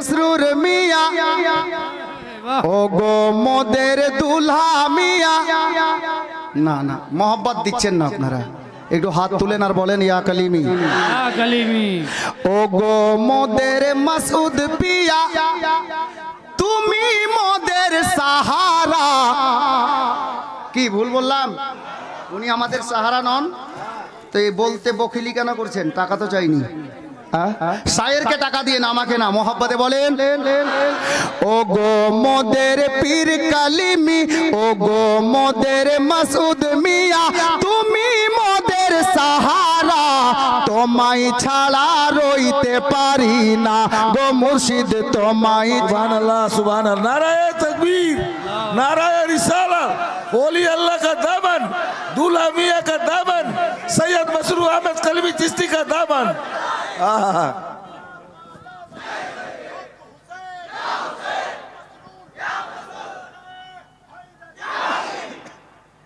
মাসরুর মিয়া ও গো মোদের দুলহা মিয়া। না না, মোহব্বত দিচ্ছেন না আপনারা, একটু হাত তুলেন আর বলেন ইয়া কালিমি। ও গো মোদের মাসুদ পিয়া, তুমি মোদের সাহারা। কি ভুল বললাম? উনি আমাদের সাহারা নন তো এই বলতে বকিলি কেন করছেন? টাকা তো চাইনি, শায়েরকে টাকা দিয়ে না, আমাকে না। মোহাব্বতে বলেন ও গো মোদের পীর কালিমি, ও গো মোদের মাসুদ মিয়া, তুমি মোদের সাহারা, তোমায় ছাড়া রইতে পারি না গো মুর্শিদ, তোমায়। সুবহানাল্লাহ সুবহানাল্লাহ, নারায়ে তাকবীর, नाराए रिसाला, ओली अल्लाह का दामन, दूल्हा मियाँ का दामन, सैयद मसरूर अहमद कलमी चिश्ती का दामन।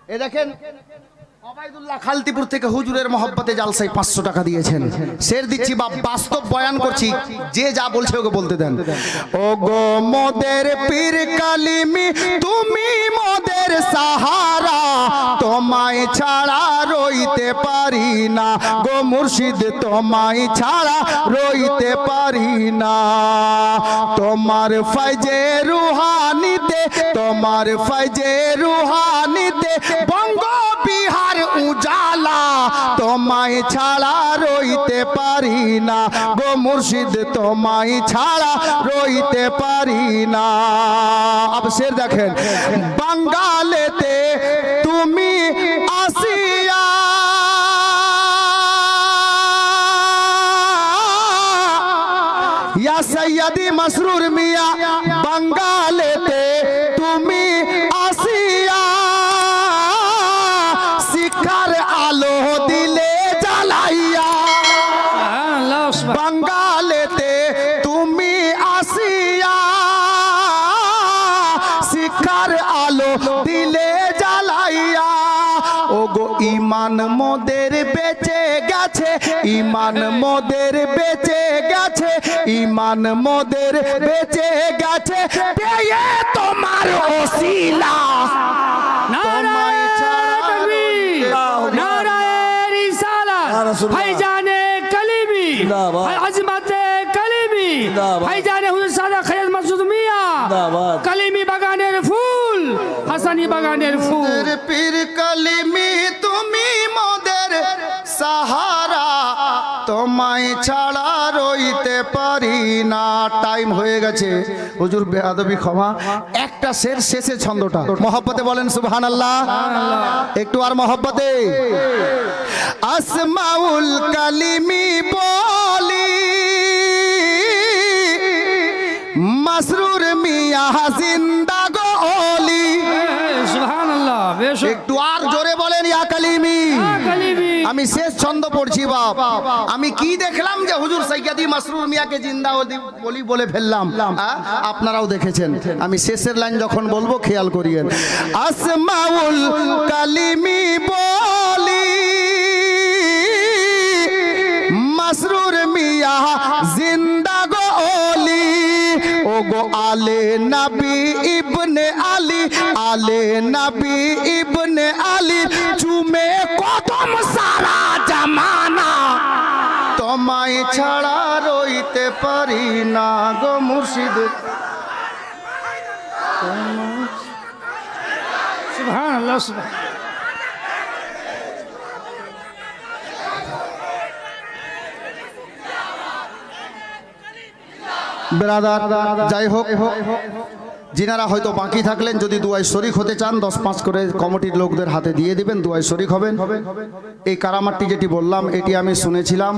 এ দেখেন ওবায়দুল্লাহ খালতিপুর থেকে হুজুরের মহব্বতে জালসায় 500 টাকা দিয়েছেন। শের দিচ্ছি বা বাস্তব বয়ান করছি, যে যা বলছে ওকে বলতে দেন। ও গো মোদের পীর কালিমি, তুমি মোদের সাহারা, তোমায় ছাড়া রইতে পারি না গো মুর্শিদ, তোমায় ছাড়া রইতে পারি না। তোমার ফয়জে রুহানিতে, তোমার ফয়জে রুহানিতে বঙ্গ বিহার উজালা, তোমায় ছাড়া রইতে পারি না গো মুর্শিদ, তোমায় ছাড়া রইতে পারি না। अब शेर देखें, बंगालेते তুমি আসিয়া, या सैयदी मसरूर मिया, बंगालेते তুমি আসিয়া, শিক্ষার আলো দিলে জ্বালাইয়া। বাঙ্গালেতে তুমি আসিয়া, শিক্ষার আলো দিলে জ্বালাইয়া। ও গো ইমান মোদের বেঁচে গেছে, ইমান মোদের বেঁচে গেছে, ইমান মোদের বেঁচে গেছে, পেয়ে তোমার ওসিলা, তোমায় ছাড়া नाराए रिसाला, भाईजाने कलीमी, अजमते कलीमी, भाईजाने हुजूर सादा खैर मसूद मियां, कलीमी बागानेर फूल, हसनी बागानेर फूल। পীর কালিমি তুমি মোদের সাহারা, তোমায় ছাড়া রইতে পারি না। টাইম হয়ে গেছে হুজুর, বেয়াদবি ক্ষমা। একটা শের শেষে ছন্দটা মহব্বতে বলেন সুবহানাল্লাহ। একটু আর মহব্বতে। আসমাউল কালিমি বলি, মাসরুর মিয়া জিন্দা গো ওলি। সুবহানাল্লাহ, বেশক একটু আর জোরে বলেন ইয়া কালিমি। আমি শেষ ছন্দ পড়ছি বাপ। আমি কি দেখলাম যে হুজুর সৈয়দি মাসরুর মিয়াকে জিন্দা বলি বলে ফেললাম, আপনারাও দেখেছেন। আমি শেষের লাইন যখন বলবো খেয়াল করিয়েন। আসমাউল কালিমি বলি, মাসরুর মিয়া জিন্দা গো ওলি। ও গো আলে নবী ইবনে আলী, আলে নবী ইবনে আলী, চুমে কদম সারা জামানা, তোমায় ছাড়া রইতে পারি না গো মুর্শিদ। সুবহানাল্লাহ সুবহান। ব্রাদার যাই হোক, যিনারা হয়তো বাকি থাকলেন যদি দুয়ায় শরিক হতে চান 10-5 করে কমিটির লোকদের হাতে দিয়ে দিবেন, দুয়ায় শরিক হবেন। এই কারামাতটি যেটি বললাম এটি আমি শুনেছিলাম